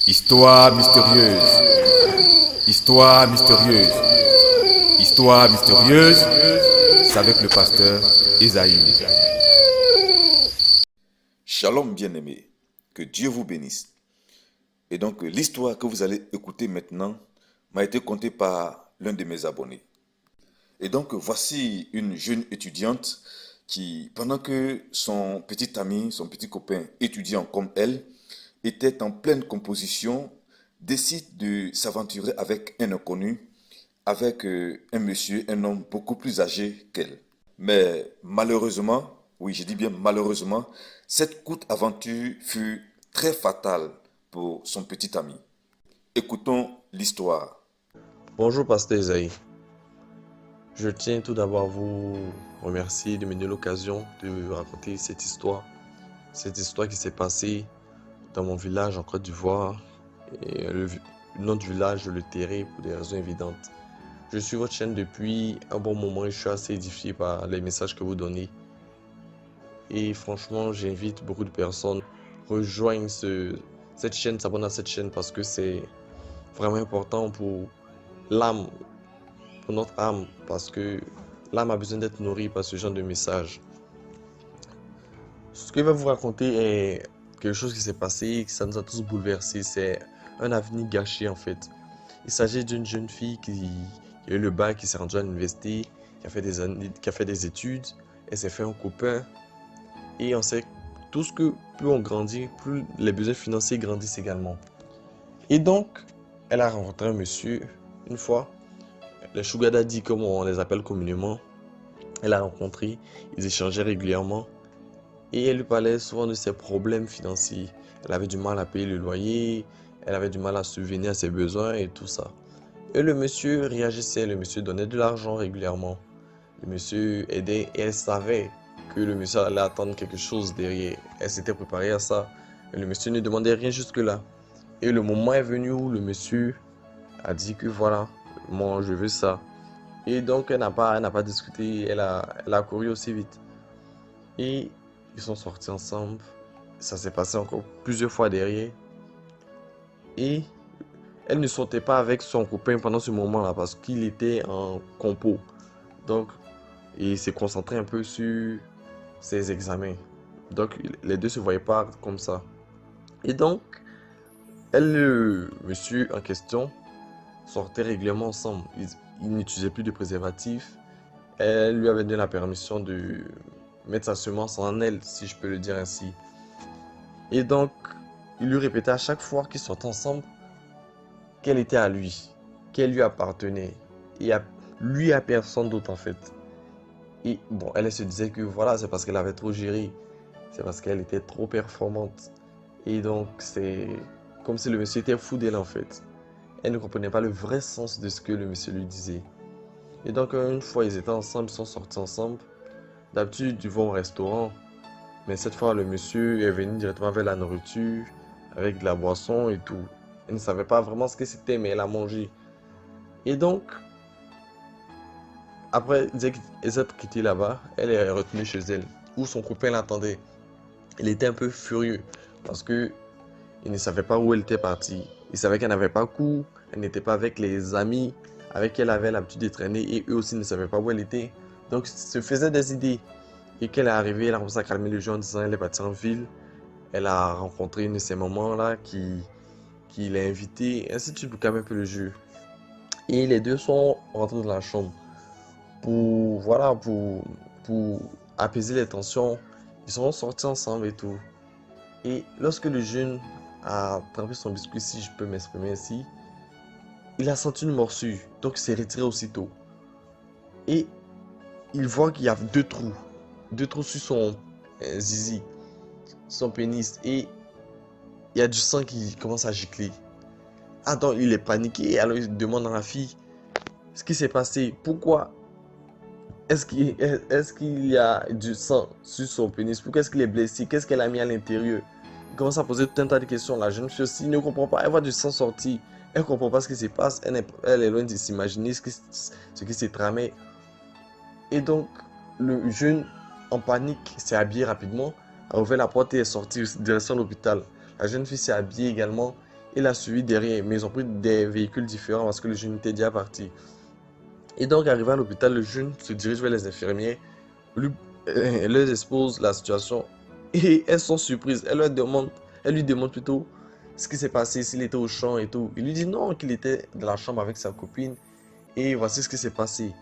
Histoire mystérieuse. Histoire mystérieuse. Histoire mystérieuse. C'est avec le pasteur Esaïe. Shalom bien-aimés, que Dieu vous bénisse. Et donc l'histoire que vous allez écouter maintenant m'a été contée par l'un de mes abonnés. Et donc voici une jeune étudiante qui, pendant que son petit ami, son petit copain étudiant comme elle, était en pleine composition, décide de s'aventurer avec un inconnu, avec un monsieur, un homme beaucoup plus âgé qu'elle. Mais malheureusement, oui, je dis bien malheureusement, cette courte aventure fut très fatale pour son petit ami. Écoutons l'histoire. Bonjour Pasteur Isaïe. Je tiens tout d'abord à vous remercier de me donner l'occasion de raconter cette histoire. Cette histoire qui s'est passée dans mon village en Côte d'Ivoire. Et le nom du village, je le tairai pour des raisons évidentes. Je suis votre chaîne depuis un bon moment et je suis assez édifié par les messages que vous donnez. Et franchement, j'invite beaucoup de personnes à rejoindre cette chaîne, s'abonner à cette chaîne parce que c'est vraiment important pour l'âme, pour notre âme, parce que l'âme a besoin d'être nourrie par ce genre de message. Ce que je vais vous raconter est quelque chose qui s'est passé et que ça nous a tous bouleversés. C'est un avenir gâché en fait. Il s'agit d'une jeune fille qui a eu le bac, qui s'est rendue à l'université, qui a fait des études, elle s'est fait un copain. Et on sait tous que plus on grandit, plus les besoins financiers grandissent également. Et donc, elle a rencontré un monsieur une fois, les sugar daddy comme on les appelle communément. Elle a rencontré, ils échangeaient régulièrement et elle lui parlait souvent de ses problèmes financiers. Elle avait du mal à payer le loyer, elle avait du mal à subvenir à ses besoins et tout ça. Et le monsieur réagissait, le monsieur donnait de l'argent régulièrement. Le monsieur aidait et elle savait que le monsieur allait attendre quelque chose derrière. Elle s'était préparée à ça. Et le monsieur ne demandait rien jusque-là. Et le moment est venu où le monsieur a dit que voilà, moi je veux ça. Et donc elle n'a pas discuté, elle a couru aussi vite. Et ils sont sortis ensemble. Ça s'est passé encore plusieurs fois derrière. Et elle ne sortait pas avec son copain pendant ce moment-là parce qu'il était en compo. Donc, il s'est concentré un peu sur ses examens. Donc, les deux se voyaient pas comme ça. Et donc, elle, le monsieur en question, sortaient régulièrement ensemble. Ils n'utilisaient plus de préservatif. Elle lui avait donné la permission de mettre sa semence en elle, si je peux le dire ainsi. Et donc, il lui répétait à chaque fois qu'ils sortaient ensemble qu'elle était à lui, qu'elle lui appartenait. Et lui à personne d'autre en fait. Et bon, elle se disait que voilà, c'est parce qu'elle avait trop géré. C'est parce qu'elle était trop performante. Et donc, c'est comme si le monsieur était fou d'elle en fait. Elle ne comprenait pas le vrai sens de ce que le monsieur lui disait. Et donc, une fois, ils étaient ensemble, ils sont sortis ensemble. D'habitude, ils vont au restaurant. Mais cette fois, le monsieur est venu directement avec la nourriture, avec de la boisson et tout. Elle ne savait pas vraiment ce que c'était, mais elle a mangé. Et donc, après, ils s'être quittés là-bas, elle est retenue chez elle, où son copain l'attendait. Il était un peu furieux parce que il ne savait pas où elle était partie. Il savait qu'elle n'avait pas cours, elle n'était pas avec les amis avec qui elle avait l'habitude de traîner et eux aussi ne savaient pas où elle était. Donc, il se faisait des idées. Et qu'elle est arrivée, elle a commencé à calmer les gens en disant elle est partie en ville. Elle a rencontré une de ces mamans-là qui l'a invitée, ainsi de suite pour calmer un peu le jeu. Et les deux sont rentrés dans la chambre pour, voilà, pour apaiser les tensions. Ils sont sortis ensemble et tout. Et lorsque le jeune a trempé son biscuit, si je peux m'exprimer ainsi, il a senti une morsure, donc il s'est retiré aussitôt. Et il voit qu'il y a deux trous sur son zizi, son pénis, et il y a du sang qui commence à gicler. Ah donc il est paniqué, alors il demande à la fille ce qui s'est passé, pourquoi est-ce qu'il y a du sang sur son pénis, pourquoi est-ce qu'il est blessé, qu'est-ce qu'elle a mis à l'intérieur. Il commence à poser tout un tas de questions. La jeune fille aussi ne comprend pas, elle voit du sang sortir, elle ne comprend pas ce qui se passe, elle est loin de s'imaginer ce qui s'est tramé. Et donc le jeune en panique s'est habillé rapidement, a ouvert la porte et est sorti direction l'hôpital. La jeune fille s'est habillée également Il a suivi derrière, mais ils ont pris des véhicules différents parce que le jeune était déjà parti. Et donc, arrivé à l'hôpital, le jeune se dirige vers les infirmières, lui, leur expose la situation et elles sont surprises. Elle lui demande plutôt ce qui s'est passé, s'il était au champ et tout. Il lui dit non, qu'il était dans la chambre avec sa copine et voici ce qui s'est passé.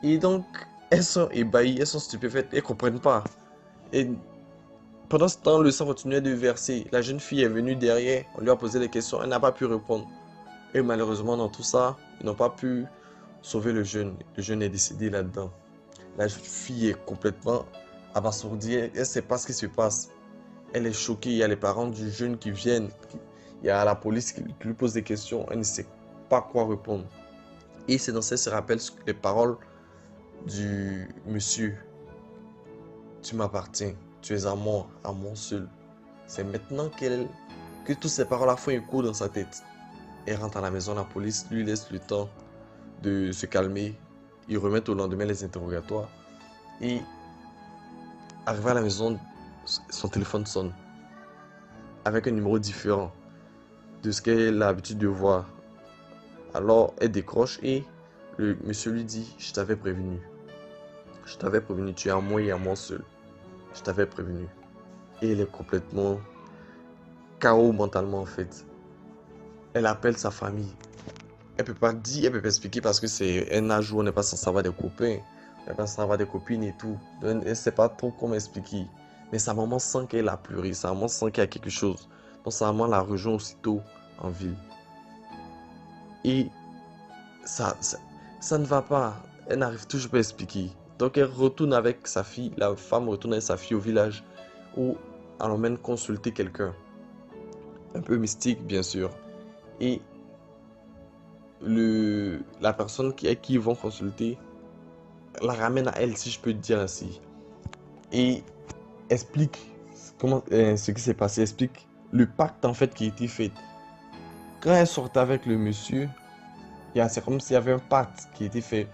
Et donc, elles sont ébahies, elles sont stupéfaites, elles ne comprennent pas. Et pendant ce temps, le sang continuait de verser. La jeune fille est venue derrière, on lui a posé des questions, elle n'a pas pu répondre. Et malheureusement, dans tout ça, ils n'ont pas pu sauver le jeune. Le jeune est décédé là-dedans. La fille est complètement abasourdie, elle ne sait pas ce qui se passe. Elle est choquée, il y a les parents du jeune qui viennent, il y a la police qui lui pose des questions, elle ne sait pas quoi répondre. Et c'est dans ça qu'elle se rappelle les paroles du monsieur. Tu m'appartiens, tu es à moi seul. C'est maintenant que toutes ces paroles font écho dans sa tête. Elle rentre à la maison, la police lui laisse le temps de se calmer. Ils remettent au lendemain les interrogatoires. Et arrivé à la maison, son téléphone sonne. Avec un numéro différent de ce qu'elle a l'habitude de voir. Alors elle décroche et le monsieur lui dit « Je t'avais prévenu. Je t'avais prévenu, tu es à moi et à moi seul. Je t'avais prévenu. » Et elle est complètement KO mentalement en fait. Elle appelle sa famille. Elle peut pas dire, elle peut pas expliquer parce que c'est un âge où on n'est pas censé avoir des copains. On n'est pas censé avoir des copines et tout. Donc, elle ne sait pas trop comment expliquer. Mais sa maman sent qu'elle a pleuré. Sa maman sent qu'il y a quelque chose. Donc sa maman la rejoint aussitôt en ville. Et ça ne va pas. Elle n'arrive toujours pas à expliquer. Donc elle retourne avec sa fille. La femme retourne avec sa fille au village où elle emmène consulter quelqu'un. Un peu mystique bien sûr. Et la personne à qui ils vont consulter la ramène à elle, si je peux dire ainsi. Et explique ce qui s'est passé, explique le pacte en fait qui a été fait. Quand elle sortait avec le monsieur, c'est comme s'il y avait un pacte qui a été fait.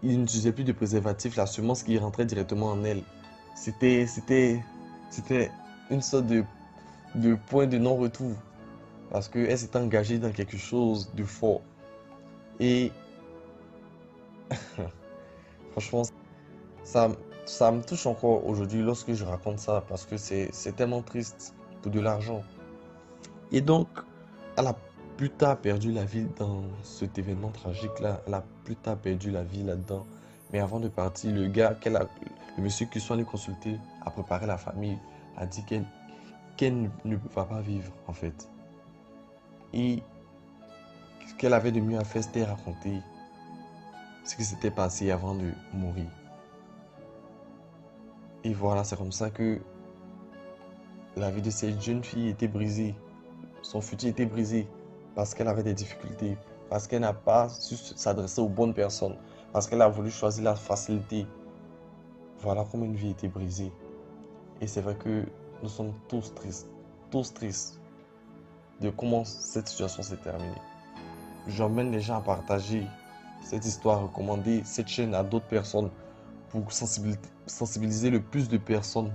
Il n'utilisait plus de préservatif, la semence qui rentrait directement en elle. C'était une sorte de point de non-retour. Parce qu'elle s'était engagée dans quelque chose de fort. Et franchement, ça me touche encore aujourd'hui lorsque je raconte ça parce que c'est tellement triste pour de l'argent. Et donc, elle a plus tard perdu la vie dans cet événement tragique-là. Elle a plus tard perdu la vie là-dedans. Mais avant de partir, le monsieur qui soit allé consulter, a préparé la famille, a dit qu'elle ne va pas vivre en fait. Et ce qu'elle avait de mieux à faire, c'était raconter ce qui s'était passé avant de mourir. Et voilà, c'est comme ça que la vie de cette jeune fille était brisée. Son futur était brisé parce qu'elle avait des difficultés, parce qu'elle n'a pas su s'adresser aux bonnes personnes, parce qu'elle a voulu choisir la facilité. Voilà comment une vie était brisée. Et c'est vrai que nous sommes tous tristes de comment cette situation s'est terminée. J'emmène les gens à partager cette histoire, recommander cette chaîne à d'autres personnes pour sensibiliser le plus de personnes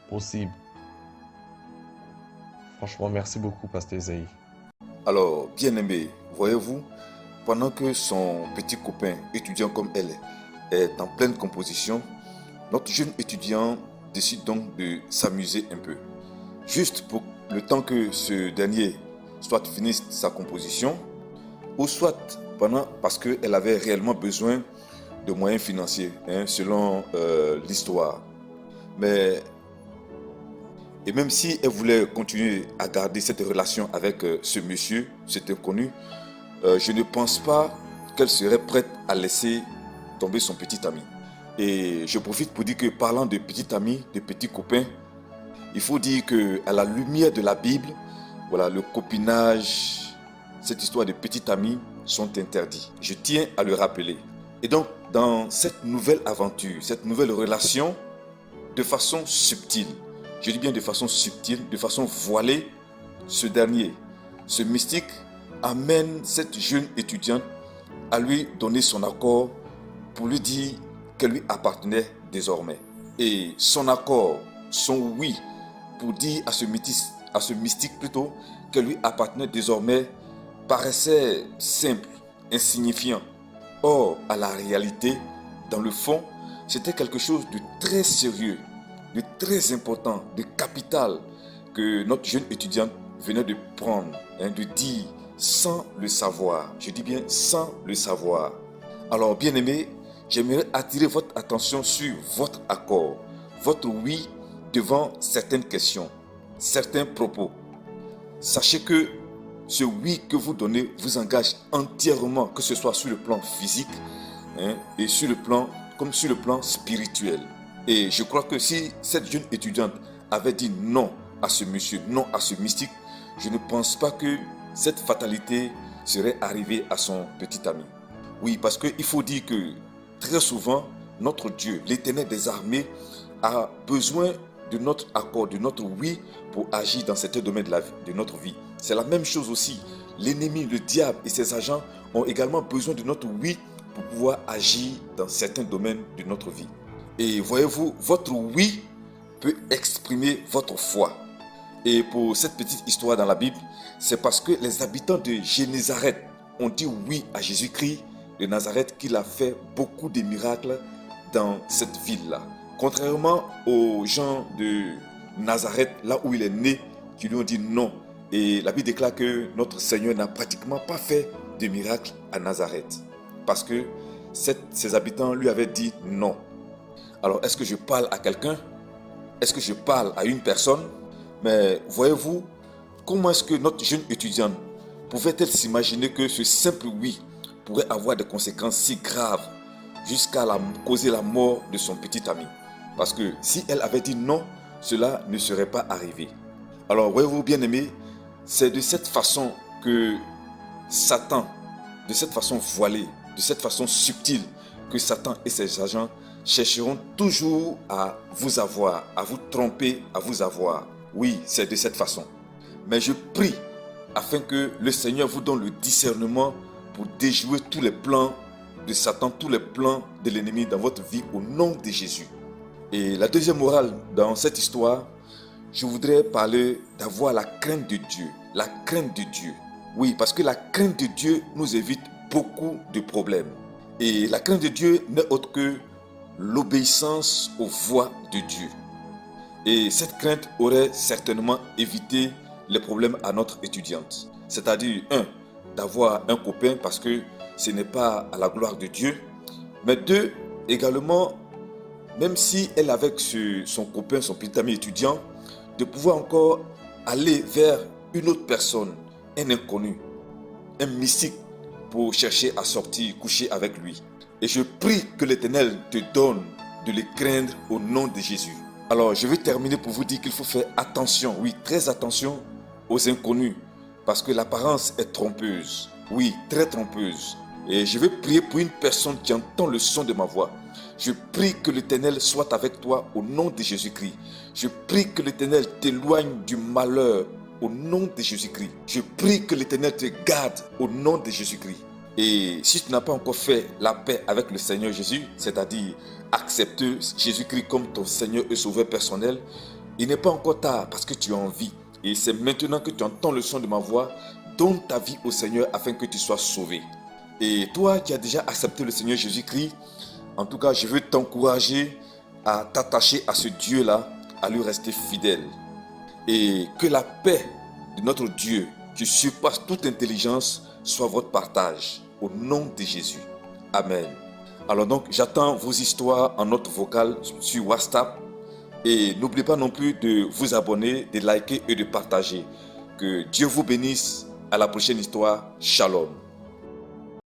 possible. Franchement, merci beaucoup, Pasteur Isaïe. Alors, bien-aimé, voyez-vous, pendant que son petit copain, étudiant comme elle, est en pleine composition, notre jeune étudiant décide donc de s'amuser un peu. Juste pour le temps que ce dernier soit finisse sa composition, ou soit parce qu'elle avait réellement besoin de moyens financiers, selon l'histoire. Et même si elle voulait continuer à garder cette relation avec ce monsieur, cet inconnu, je ne pense pas qu'elle serait prête à laisser tomber son petit ami. Et je profite pour dire que parlant de petit ami, de petits copains, il faut dire qu'à la lumière de la Bible, voilà, le copinage, cette histoire de petit ami sont interdits. Je tiens à le rappeler. Et donc, dans cette nouvelle aventure, cette nouvelle relation, de façon subtile, je dis bien de façon subtile, de façon voilée, ce mystique, amène cette jeune étudiante à lui donner son accord pour lui dire qu'elle lui appartenait désormais. Et son accord, son oui, pour dire à ce à ce mystique plutôt, que lui appartenait désormais, paraissait simple, insignifiant. Or, à la réalité, dans le fond, c'était quelque chose de très sérieux, de très important, de capital que notre jeune étudiante venait de prendre, de dire sans le savoir. Je dis bien sans le savoir. Alors, bien aimé, j'aimerais attirer votre attention sur votre accord, votre oui devant certaines questions, certains propos. Sachez que ce oui que vous donnez vous engage entièrement, que ce soit sur le plan physique et sur le plan, comme sur le plan spirituel. Et je crois que si cette jeune étudiante avait dit non à ce monsieur, non à ce mystique, je ne pense pas que cette fatalité serait arrivée à son petit ami. Oui, parce qu'il faut dire que très souvent, notre Dieu, l'Éternel des armées, a besoin de notre accord, de notre oui pour agir dans certains domaines de notre vie. C'est la même chose aussi. L'ennemi, le diable et ses agents ont également besoin de notre oui pour pouvoir agir dans certains domaines de notre vie. Et voyez-vous, votre oui peut exprimer votre foi. Et pour cette petite histoire dans la Bible, c'est parce que les habitants de Génézareth ont dit oui à Jésus-Christ de Nazareth qu'il a fait beaucoup de miracles dans cette ville-là. Contrairement aux gens de Nazareth, là où il est né, qui lui ont dit non. Et la Bible déclare que notre Seigneur n'a pratiquement pas fait de miracles à Nazareth. Parce que ses habitants lui avaient dit non. Alors, est-ce que je parle à quelqu'un? Est-ce que je parle à une personne? Mais voyez-vous, comment est-ce que notre jeune étudiante pouvait-elle s'imaginer que ce simple oui pourrait avoir des conséquences si graves jusqu'à causer la mort de son petit ami? Parce que si elle avait dit non, cela ne serait pas arrivé. Alors, voyez-vous, bien-aimés, c'est de cette façon que Satan, de cette façon voilée, de cette façon subtile, que Satan et ses agents chercheront toujours à vous avoir, à vous tromper, à vous avoir. Oui, c'est de cette façon. Mais je prie afin que le Seigneur vous donne le discernement pour déjouer tous les plans de Satan, tous les plans de l'ennemi dans votre vie au nom de Jésus. Et la deuxième morale dans cette histoire, je voudrais parler d'avoir la crainte de Dieu. La crainte de Dieu. Oui, parce que la crainte de Dieu nous évite beaucoup de problèmes. Et la crainte de Dieu n'est autre que l'obéissance aux voies de Dieu. Et cette crainte aurait certainement évité les problèmes à notre étudiante. C'est-à-dire, d'avoir un copain parce que ce n'est pas à la gloire de Dieu. Mais deux, également, même si elle avec son copain, son petit ami étudiant, de pouvoir encore aller vers une autre personne, un inconnu, un mystique, pour chercher à sortir, coucher avec lui. Et je prie que l'Éternel te donne de les craindre au nom de Jésus. Alors, je vais terminer pour vous dire qu'il faut faire attention, oui, très attention aux inconnus, parce que l'apparence est trompeuse, oui, très trompeuse. Et je vais prier pour une personne qui entend le son de ma voix. Je prie que l'Éternel soit avec toi au nom de Jésus-Christ. Je prie que l'Éternel t'éloigne du malheur au nom de Jésus-Christ. Je prie que l'Éternel te garde au nom de Jésus-Christ. Et si tu n'as pas encore fait la paix avec le Seigneur Jésus, c'est-à-dire accepter Jésus-Christ comme ton Seigneur et Sauveur personnel, il n'est pas encore tard parce que tu as envie. Et c'est maintenant que tu entends le son de ma voix, donne ta vie au Seigneur afin que tu sois sauvé. Et toi qui as déjà accepté le Seigneur Jésus-Christ, en tout cas, je veux t'encourager à t'attacher à ce Dieu-là, à lui rester fidèle. Et que la paix de notre Dieu, qui surpasse toute intelligence, soit votre partage. Au nom de Jésus. Amen. Alors donc, j'attends vos histoires en note vocale sur WhatsApp. Et n'oubliez pas non plus de vous abonner, de liker et de partager. Que Dieu vous bénisse. À la prochaine histoire. Shalom.